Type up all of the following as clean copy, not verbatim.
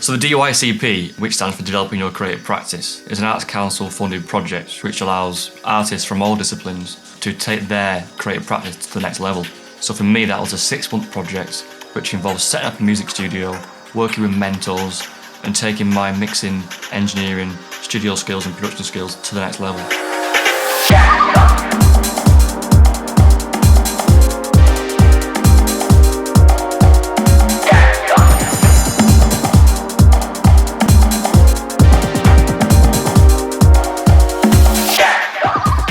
So the DYCP, which stands for Developing Your Creative Practice, is an Arts Council funded project which allows artists from all disciplines to take their creative practice to the next level. So for me that was a 6-month project which involves setting up a music studio, working with mentors and taking my mixing, engineering, studio skills and production skills to the next level.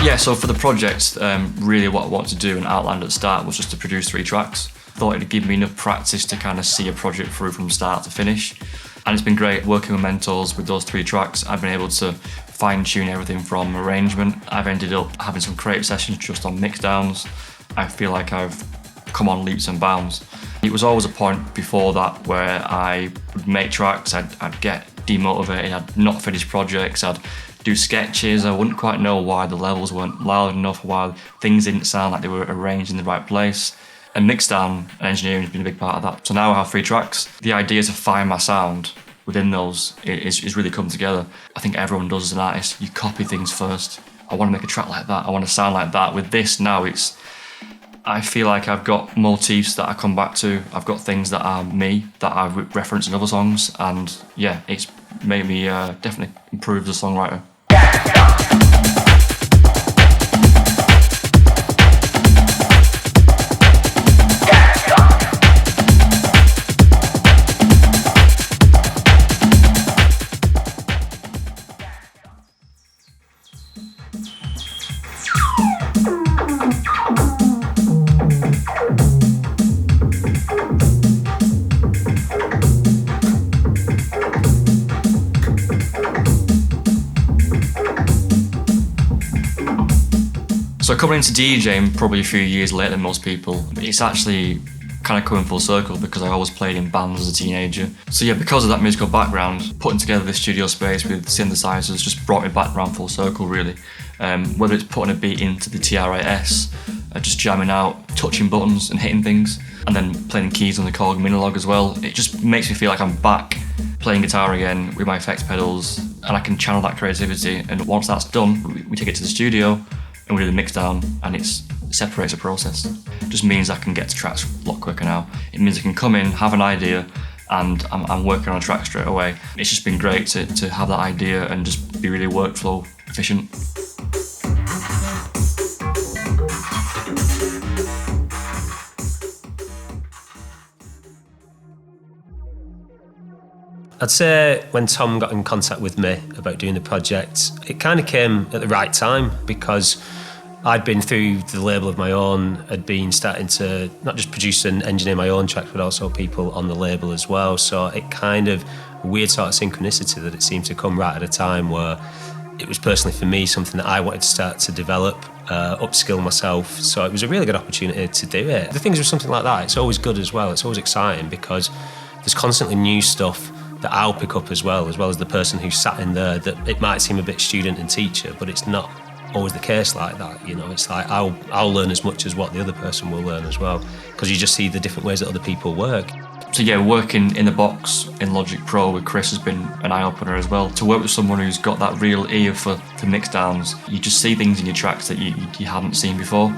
Yeah, so for the project, really what I wanted to do and outlined at the start was just to produce 3 tracks. Thought it'd give me enough practice to kind of see a project through from start to finish. And it's been great working with mentors with those 3 tracks. I've been able to fine-tune everything from arrangement. I've ended up having some creative sessions just on mixdowns. I feel like I've come on leaps and bounds. It was always a point before that where I would make tracks, I'd get demotivated, I'd not finish projects, I'd do sketches, I wouldn't quite know why the levels weren't loud enough, why things didn't sound like they were arranged in the right place. And mixdown and engineering has been a big part of that. So now I have 3 tracks. The idea to find my sound within those is really come together. I think everyone does as an artist. You copy things first. I want to make a track like that, I want to sound like that. With this now, I feel like I've got motifs that I come back to. I've got things that are me, that I reference in other songs. And yeah, it's made me definitely improve as a songwriter. So coming into DJing probably a few years later than most people, it's actually kind of coming full circle because I always played in bands as a teenager. So yeah, because of that musical background, putting together this studio space with synthesizers just brought me back around full circle really. Whether it's putting a beat into the TRIS, just jamming out, touching buttons and hitting things, and then playing keys on the Korg Minilog as well, it just makes me feel like I'm back playing guitar again with my effects pedals and I can channel that creativity. And once that's done, we take it to the studio and we do the mix down, and it separates the process. It just means I can get to tracks a lot quicker now. It means I can come in, have an idea, and I'm working on a track straight away. It's just been great to have that idea and just be really workflow efficient. I'd say when Tom got in contact with me about doing the project, it kind of came at the right time because I'd been through the label of my own, had been starting to not just produce and engineer my own tracks, but also people on the label as well. So it kind of weird sort of synchronicity that it seemed to come right at a time where it was personally for me something that I wanted to start to develop, upskill myself. So it was a really good opportunity to do it. The things with something like that, it's always good as well. It's always exciting because there's constantly new stuff that I'll pick up as well as the person who's sat in there, that it might seem a bit student and teacher, but it's not always the case like that. You know, it's like I'll learn as much as what the other person will learn as well, because you just see the different ways that other people work. So yeah, working in the box in Logic Pro with Chris has been an eye-opener as well. To work with someone who's got that real ear for mix downs, you just see things in your tracks that you haven't seen before.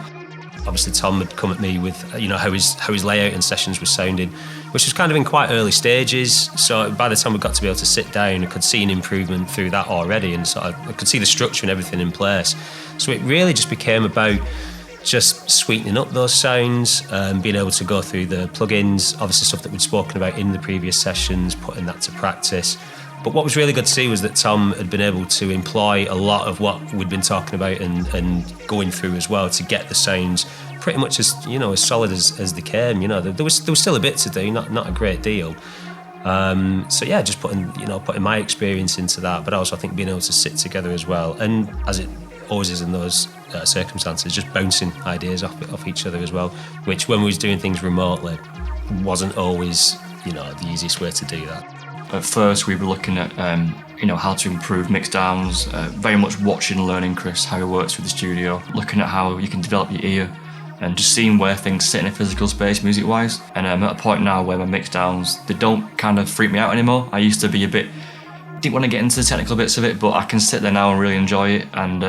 Obviously Tom had come at me with how his layout and sessions were sounding, which was kind of in quite early stages. So by the time we got to be able to sit down, I could see an improvement through that already, and sort of I could see the structure and everything in place. So it really just became about just sweetening up those sounds, being able to go through the plugins, obviously stuff that we'd spoken about in the previous sessions, putting that to practice. But what was really good to see was that Tom had been able to employ a lot of what we'd been talking about and going through as well to get the sounds pretty much as solid as they came. There was still a bit to do, not a great deal. So yeah, just putting my experience into that, but also I think being able to sit together as well, and as it always is in those circumstances, just bouncing ideas off each other as well, which when we was doing things remotely wasn't always the easiest way to do that. At first we were looking at how to improve mix downs, very much watching and learning Chris, how he works with the studio, looking at how you can develop your ear and just seeing where things sit in a physical space music-wise. And I'm at a point now where my mix downs, they don't kind of freak me out anymore. I used to be didn't want to get into the technical bits of it, but I can sit there now and really enjoy it, and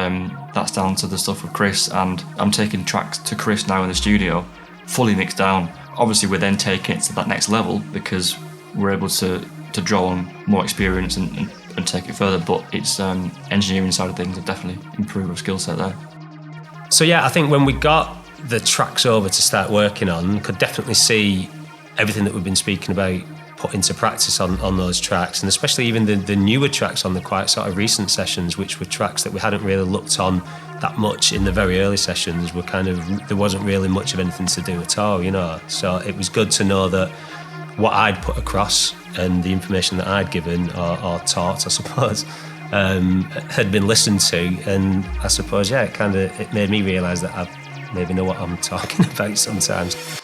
that's down to the stuff with Chris, and I'm taking tracks to Chris now in the studio, fully mixed down. Obviously we're then taking it to that next level because we're able to draw on more experience and take it further, but it's engineering side of things have definitely improved our skill set there. So yeah, I think when we got the tracks over to start working on, could definitely see everything that we've been speaking about put into practice on those tracks, and especially even the newer tracks on the quite sort of recent sessions, which were tracks that we hadn't really looked on that much in the very early sessions. Were kind of, there wasn't really much of anything to do at all, you know. So it was good to know that what I'd put across and the information that I'd given or taught, I suppose, had been listened to, and I suppose it made me realise that I maybe know what I'm talking about sometimes.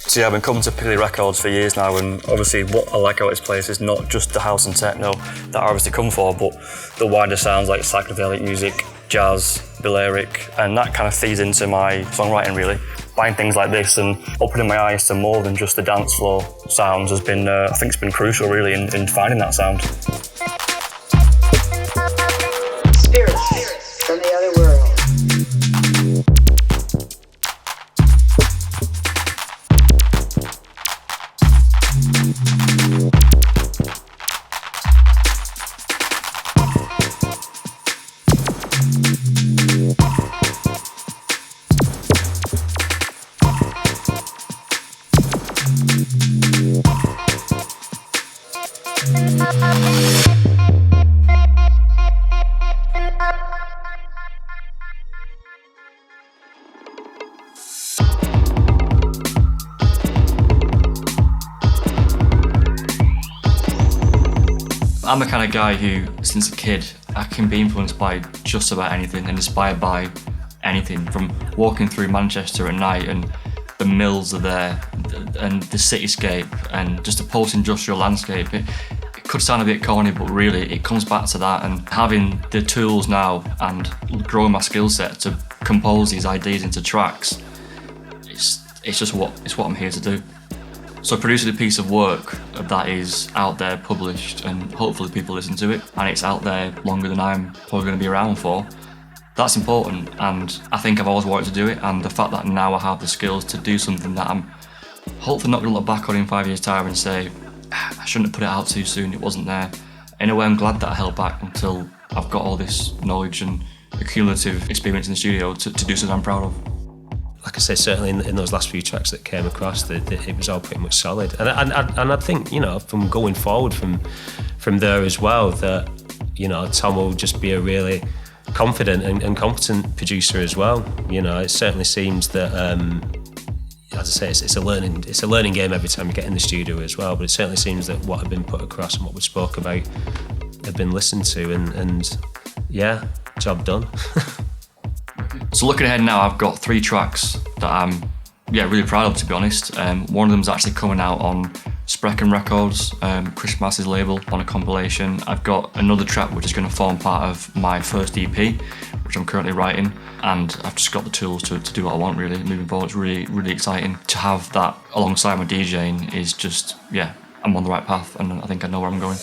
So yeah, I've been coming to Piccadilly Records for years now, and obviously what I like about this place is not just the house and techno that I obviously come for, but the wider sounds like psychedelic music, jazz, Balearic, and that kind of feeds into my songwriting really. Buying things like this and opening my eyes to more than just the dance floor sounds has been, I think it's been crucial really in finding that sound. Spirits from the other world. I'm the kind of guy who, since a kid, I can be influenced by just about anything and inspired by anything, from walking through Manchester at night and the mills are there and the cityscape and just the post-industrial landscape. It could sound a bit corny, but really it comes back to that, and having the tools now and growing my skill set to compose these ideas into tracks, it's just what I'm here to do. So producing a piece of work that is out there, published, and hopefully people listen to it, and it's out there longer than I'm probably going to be around for, that's important, and I think I've always wanted to do it, and the fact that now I have the skills to do something that I'm hopefully not going to look back on in 5 years' time and say, I shouldn't have put it out too soon, it wasn't there. In a way, I'm glad that I held back until I've got all this knowledge and accumulative experience in the studio to do something I'm proud of. Like I say, certainly in those last few tracks that came across, it was all pretty much solid. And I think, you know, from going forward from there as well, that, you know, Tom will just be a really confident and competent producer as well. You know, it certainly seems that, as I say, it's a learning game every time you get in the studio as well. But it certainly seems that what had been put across and what we spoke about had been listened to, and yeah, job done. So looking ahead now, I've got 3 tracks that I'm really proud of, to be honest. One of them's actually coming out on Sprechen Records, Chris Massey's label, on a compilation. I've got another track which is going to form part of my first EP, which I'm currently writing, and I've just got the tools to do what I want really moving forward. It's really, really exciting. To have that alongside my DJing is just, I'm on the right path, and I think I know where I'm going.